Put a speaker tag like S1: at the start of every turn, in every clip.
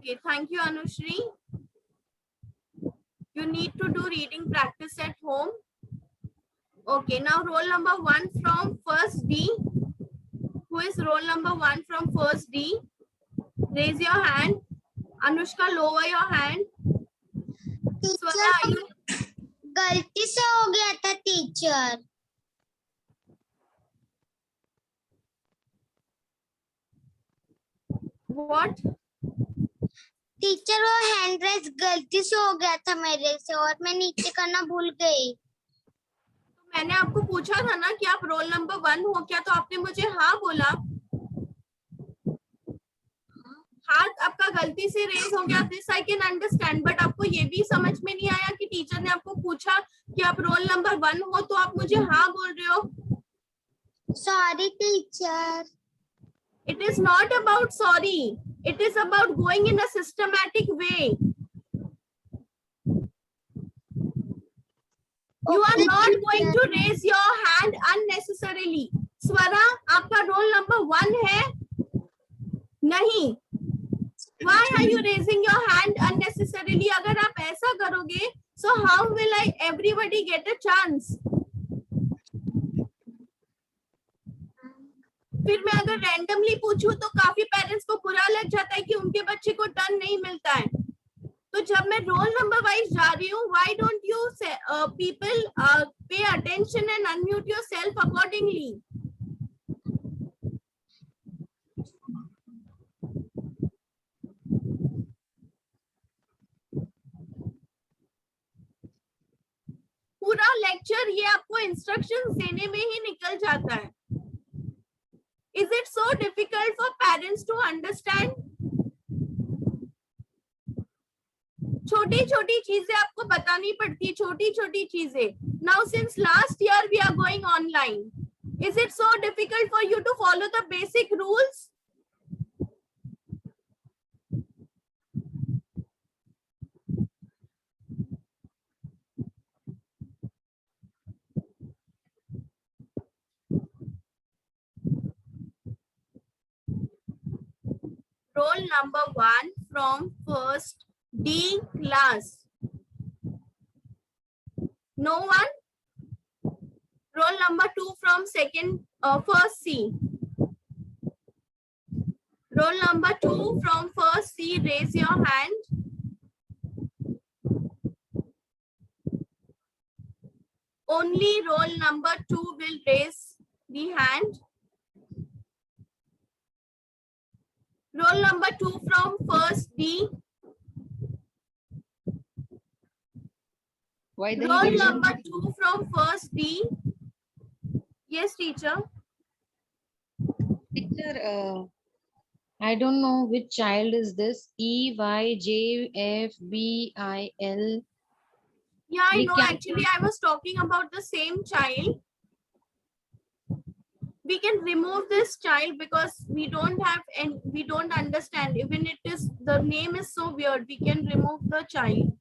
S1: Okay, thank you, Anushri. You need to do reading practice at home. Okay, now roll number 1 from first D. Who is roll number 1 from first D? Raise your hand. Anushka, lower your hand. Swara, are you?
S2: गलती से हो गया था teacher.
S1: What?
S2: Teacher वो hand raise गलती से हो गया था मेरे से और मैं नीचे करना भूल गई.
S1: तो मैंने आपको पूछा था ना कि आप रोल नंबर 1 हो क्या, तो आपने मुझे हाँ बोला. हाथ आपका गलती से रेज हो गया, this I can understand, but आपको ये भी समझ में नहीं आया कि टीचर ने आपको पूछा कि आप रोल नंबर 1 हो तो आप मुझे हाँ बोल रहे हो.
S2: Sorry teacher.
S1: It is not about sorry. It is about going in a systematic way. You are not going to raise your hand unnecessarily. Swara, आपका रोल नंबर 1 है? नहीं. Why are you raising your hand unnecessarily? अगर आप ऐसा करोगे, so how will everybody get a chance? फिर मैं अगर रैंडमली पूछूं तो काफी पेरेंट्स को बुरा लग जाता है कि उनके बच्चे को टर्न नहीं मिलता है. तो जब मैं रोल नंबर वाइज जा रही हूँ, why don't you people pay attention and unmute yourself accordingly? पूरा लेक्चर ये आपको इंस्ट्रक्शंस देने में ही निकल जाता है. Is it so difficult for parents to understand? छोटी छोटी चीजें आपको बतानी पड़ती, छोटी छोटी चीजें. Now since last year we are going online. Is it so difficult for you to follow the basic rules? Roll number 1 from first D class. No one? Roll number 2 from first C. Roll number 2 from first C, raise your hand. Only roll number 2 will raise the hand. Roll number 2 from first D. Roll number 2 from first D. Yes, teacher.
S3: Teacher, I don't know which child is this. EYJFBIL.
S1: Yeah, I know. Actually, I was talking about the same child. We can remove this child because we don't have and we don't understand. Even it is the name is so weird, we can remove the child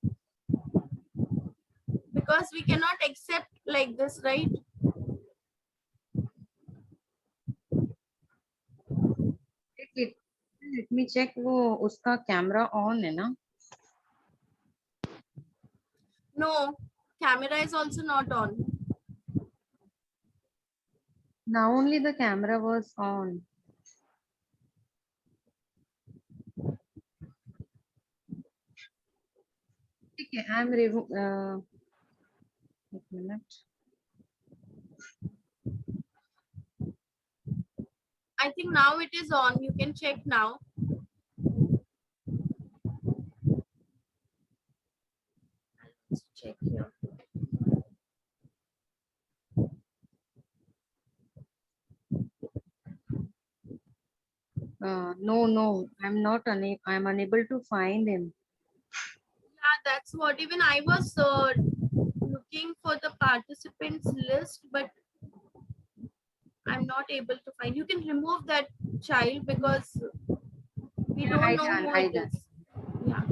S1: because we cannot accept like this, right?
S3: Let me check. वो उसका camera on है ना?
S1: No, camera is also not on.
S3: Now only the camera was on. Okay, I'm removing. A minute.
S1: I think now it is on. You can check now. Let's check here.
S3: No, I'm not unable. I'm unable to find him.
S1: Yeah, that's what even I was looking for the participants list, but I'm not able to find. You can remove that child because we don't know who it is. Yeah.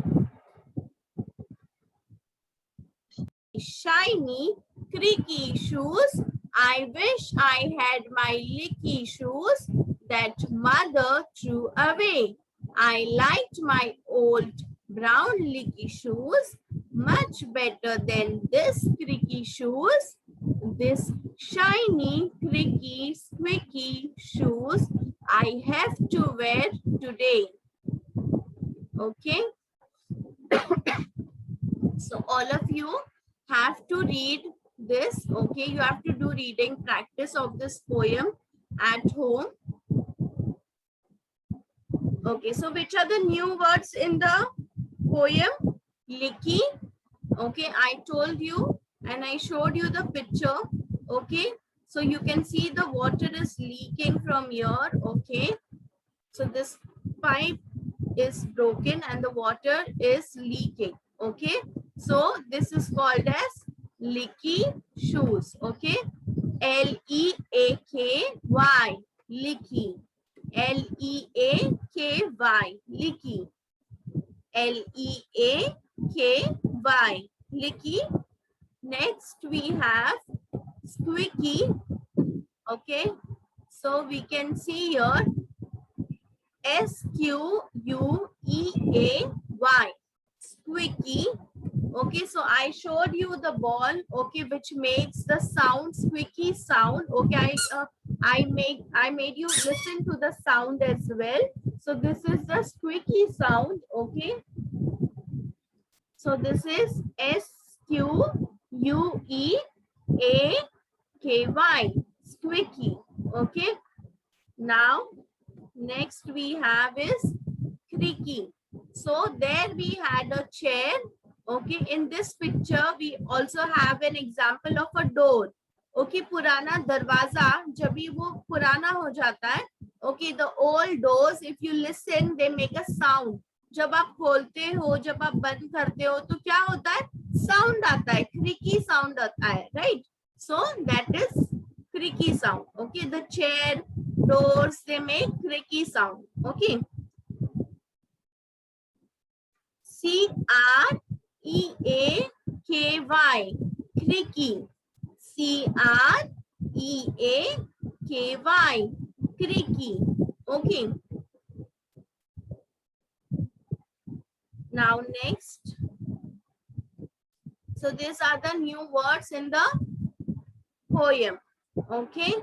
S1: Shiny, creaky shoes. I wish I had my licky shoes that mother threw away. I liked my old brown leaky shoes, much better than this creaky shoes. This shiny, creaky, squeaky shoes I have to wear today. Okay. So all of you have to read this. Okay, you have to do reading practice of this poem at home. Okay, so which are the new words in the poem? Leaky. Okay, I told you and I showed you the picture. Okay, so you can see the water is leaking from here. Okay, so this pipe is broken and the water is leaking. Okay, so this is called as leaky shoes. Okay, L-E-A-K-Y, leaky. L-E-A-K-Y, leaky. L-E-A-K-Y, leaky. Next we have squeaky. Okay, so we can see here S-Q-U-E-A-Y, squeaky. Okay, so I showed you the ball, okay, which makes the sound, squeaky sound. Okay, I made you listen to the sound as well. So this is the squeaky sound. Okay, so this is S-Q-U-E-A-K-Y, squeaky. Okay, now next we have is creaky. So there we had a chair. Okay, in this picture we also have an example of a door. Okay, पुराना दरवाजा जब भी वो पुराना हो जाता है, okay, the old doors, if you listen, they make a sound. जब आप खोलते हो, जब आप बंद करते हो, तो क्या होता है? Sound आता है, creaky sound आता है, right? So that is creaky sound. Okay, the chair, doors, they make creaky sound. Okay. C-R-E-A-K-Y, creaky. C-R-E-A-K-Y, creaky. Okay. Now next. So these are the new words in the poem. Okay.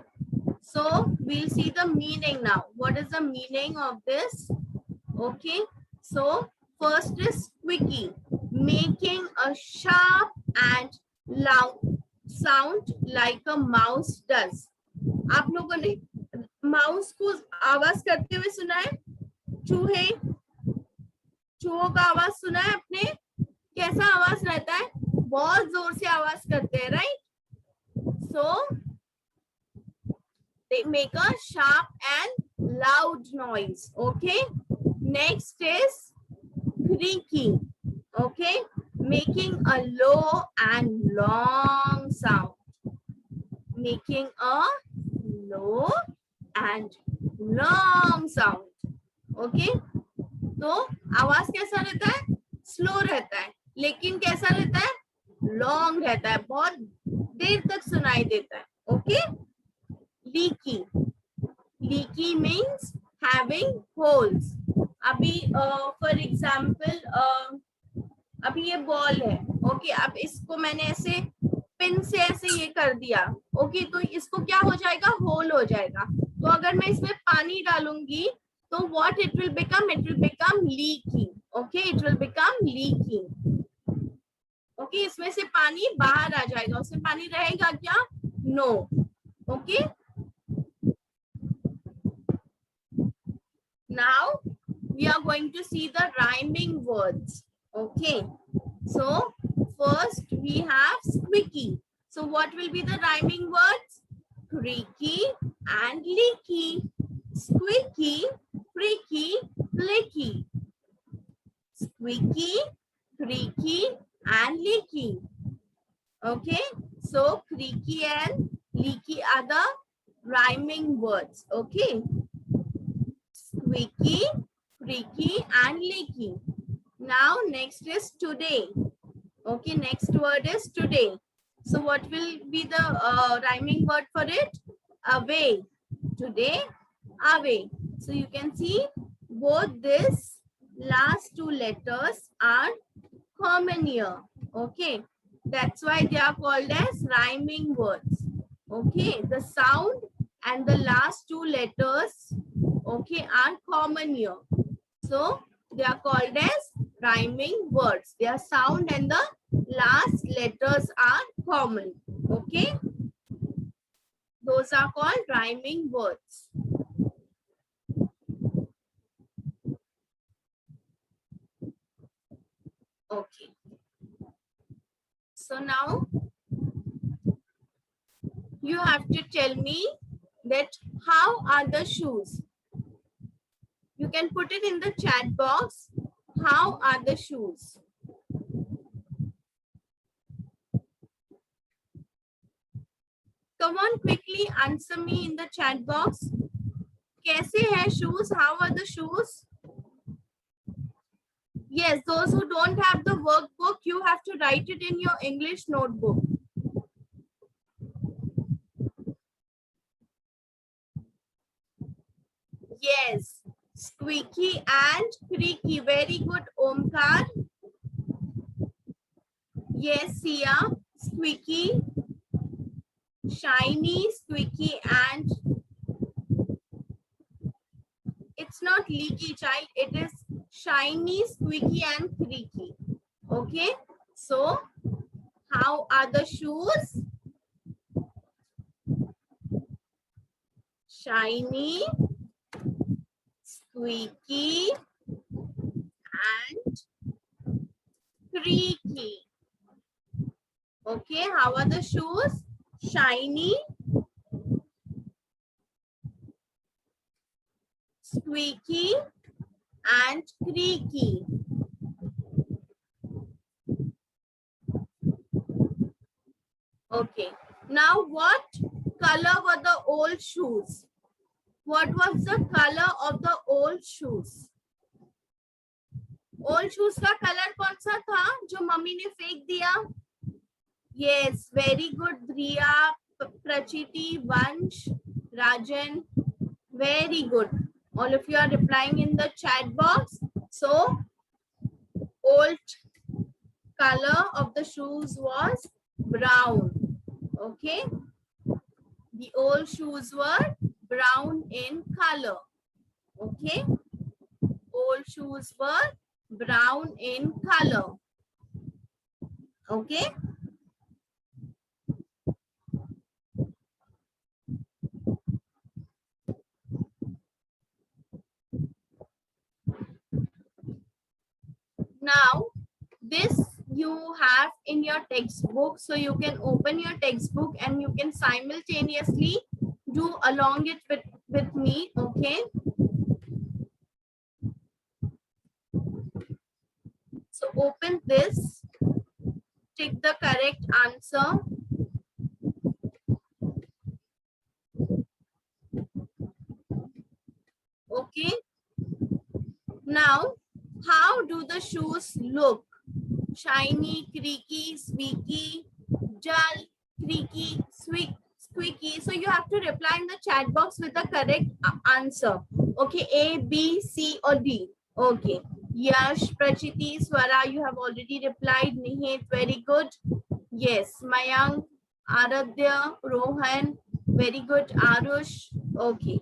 S1: So we'll see the meaning now. What is the meaning of this? Okay. So first is squeaky, making a sharp and loud sound like a mouse does. आप लोगों ने mouse को आवाज करते हुए सुना है? चूहे, चूहों का आवाज सुना है आपने? कैसा आवाज रहता है? बहुत जोर से आवाज करते हैं, right? So they make a sharp and loud noise. Okay. Next is creaky. Okay, making a low and long sound. Making a low and long sound. Okay, तो आवाज कैसा रहता है? स्लो रहता है, लेकिन कैसा रहता है? लॉन्ग रहता है, बहुत देर तक सुनाई देता है. Okay, leaky. Leaky means having holes. अभी फॉर एग्जाम्पल अभी ये बॉल है. ओके, अब इसको मैंने ऐसे पिन से ऐसे ये कर दिया. ओके, तो इसको क्या हो जाएगा? होल हो जाएगा. तो अगर मैं इसमें पानी डालूंगी तो what it will become? It will become leaky. Okay, it will become leaky. Okay, इसमें से पानी बाहर आ जाएगा. उसमें पानी रहेगा क्या? No. Okay, now we are going to see the rhyming words. Okay, so first we have squeaky. So what will be the rhyming words? Creaky and leaky. Squeaky, creaky, leaky. Squeaky, creaky and leaky. Okay, so creaky and leaky are the rhyming words. Okay, squeaky, creaky and leaky. Now next is today. Okay, next word is today. So what will be the rhyming word for it? Away. Today, away. So you can see both this last two letters are common here. Okay, that's why they are called as rhyming words. Okay, the sound and the last two letters, okay, are common here. So they are called as rhyming words. Their sound and the last letters are common. Okay, those are called rhyming words. Okay. So now you have to tell me that how are the shoes? You can put it in the chat box. How are the shoes? Come on, quickly answer me in the chat box. Kaise hai shoes? How are the shoes? Yes, those who don't have the workbook, you have to write it in your English notebook. Yes, squeaky and creaky. Very good, Omkar. Yes, Sia, squeaky, shiny, squeaky, and it's not leaky, child. It is shiny, squeaky, and creaky. Okay, so how are the shoes? Shiny, squeaky, and creaky. Okay, how are the shoes? Shiny, squeaky, and creaky. Okay, now what color were the old shoes? What was the color of the old shoes? Old shoes का color कौन सा था जो mummy ने फेंक दिया? Yes, very good, Driya, Prachiti, Vansh, Rajan. Very good. All of you are replying in the chat box. So, old color of the shoes was brown. Okay. The old shoes were brown in color. Okay. Old shoes were brown in color. Okay. Now, this you have in your textbook, so you can open your textbook and you can simultaneously do along it with me, okay? So open this, take the correct answer. Okay. Now, how do the shoes look? Shiny, creaky, squeaky, dull, creaky, squeaky. So you have to reply in the chat box with the correct answer. Okay, A, B, C or D. Okay. Yash, Prachiti, Swara, you have already replied. Nihit, very good. Yes, Mayank, Aradhya, Rohan, very good. Arush, okay.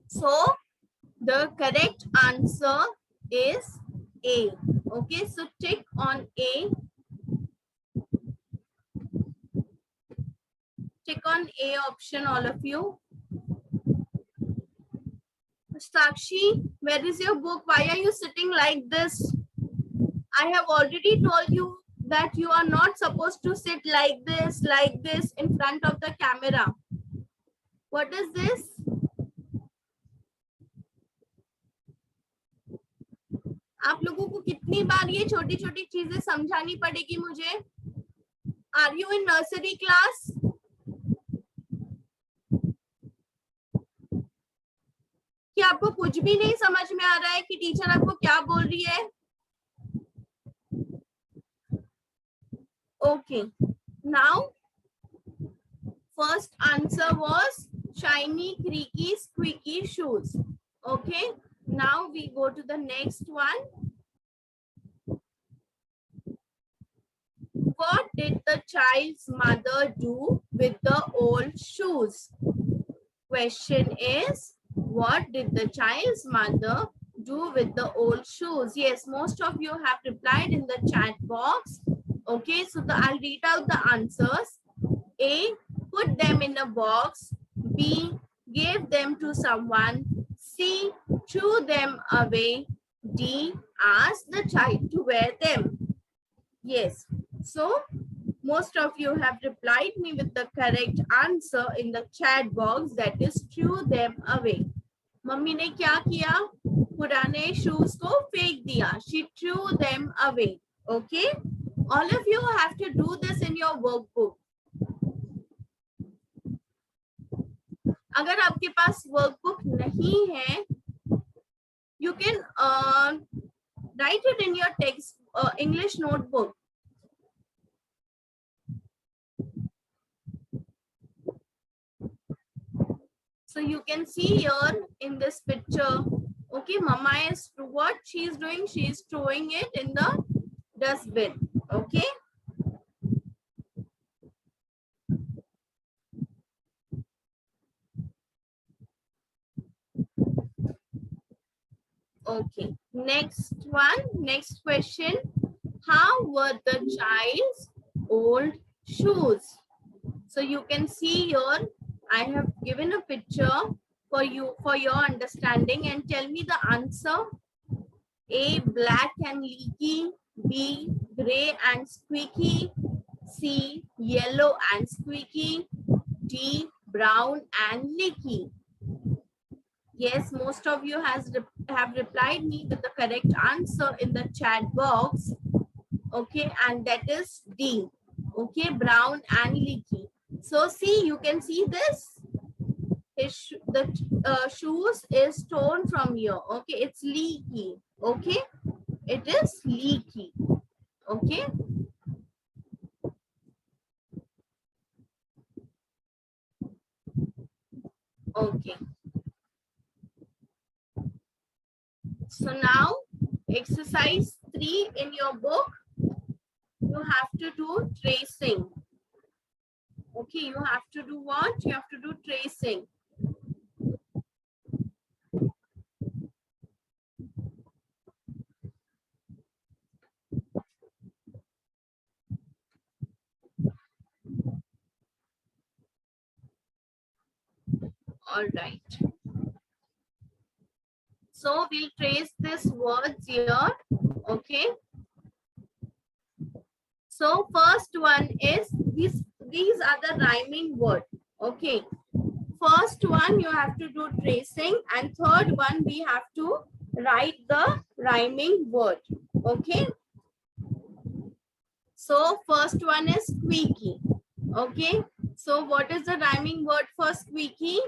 S1: So the correct answer is A. Okay, so tick on A. Tick on A option, all of you. Sakshi, where is your book? Why are you sitting like this? I have already told you that you are not supposed to sit like this in front of the camera. What is this? आप लोगों को कितनी बार ये छोटी छोटी चीजें समझानी पड़ेगी मुझे? Are you in nursery class? क्या आपको कुछ भी नहीं समझ में आ रहा है कि टीचर आपको क्या बोल रही है? Okay. Now, first answer was shiny, creaky, squeaky shoes. Okay. Now we go to the next one. What did the child's mother do with the old shoes? Question is, what did the child's mother do with the old shoes? Yes, most of you have replied in the chat box. Okay, so I'll read out the answers. A, put them in a box. B, gave them to someone. C, threw them away. D, asked the child to wear them. Yes, so most of you have replied me with the correct answer in the chat box, that is threw them away. Mummy ने क्या किया? पुराने shoes को फेंक दिया. She threw them away. Okay, all of you have to do this in your workbook. अगर आपके पास workbook नहीं है, you can write it in your text English notebook. So you can see here in this picture, okay, mama is, what she is doing? She is throwing it in the dustbin. Okay. Okay. Next one. Next question. How were the child's old shoes? So you can see here, I have given a picture for you for your understanding, and tell me the answer. A, black and leaky. B, gray and squeaky. C, yellow and squeaky. D, brown and leaky. Yes, most of you have replied me with the correct answer in the chat box. Okay, and that is D. Okay, brown and leaky. So see, you can see this. The shoes is torn from here. Okay, it's leaky. Okay, it is leaky. Okay. Okay. So now, exercise 3 in your book, you have to do tracing. Okay, you have to do what? You have to do tracing. All right. So we'll trace this words here. Okay. So first one is these are the rhyming word. Okay. First one you have to do tracing, and third one we have to write the rhyming word. Okay. So first one is squeaky. Okay. So what is the rhyming word for squeaky?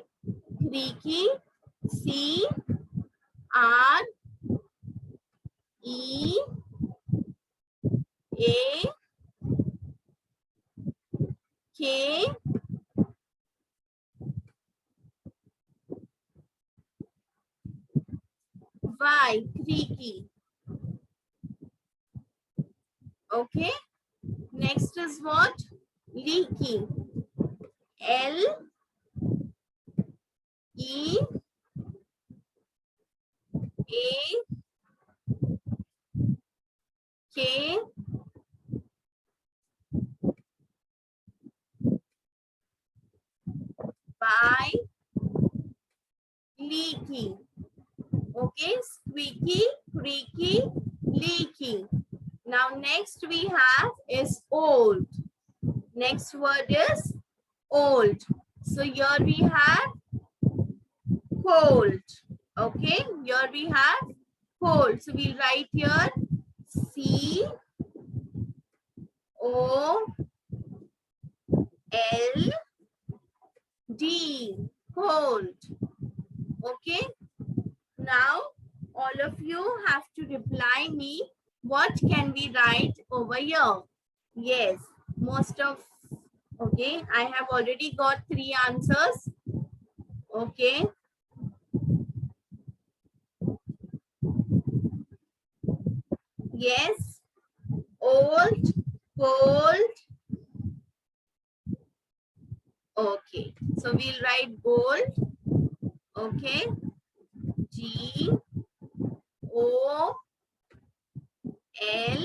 S1: Creaky. C R E A K Y, creaky. Okay. Next is what? Leaky. L E A K Y, leaky. Okay, squeaky, creaky, leaky. Now next we have is old. Next word is old. So here we have cold. Okay, here we have cold. So we'll write here C O L D, cold. Okay. Now all of you have to reply me. What can we write over here? Yes, most of, okay, I have already got 3 answers. Okay. Yes. Old, cold. Okay. So we'll write gold. Okay. G O L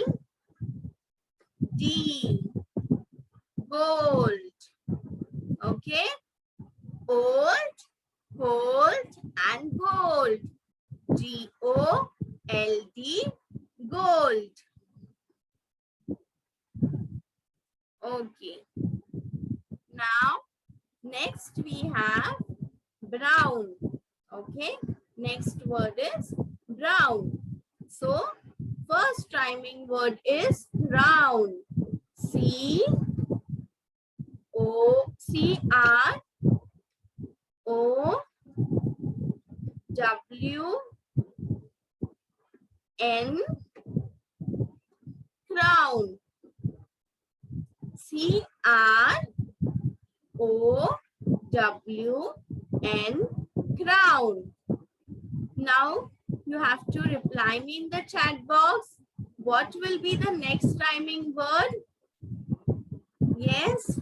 S1: D. Gold. Okay. Old, cold, and gold. G-O-L-D. Gold. Okay. Now, next we have brown. Okay. Next word is brown. So, first rhyming word is round. C-O-W-N. Crown. C-R-O-W-N. Crown. Now you have to reply me in the chat box. What will be the next rhyming word? Yes.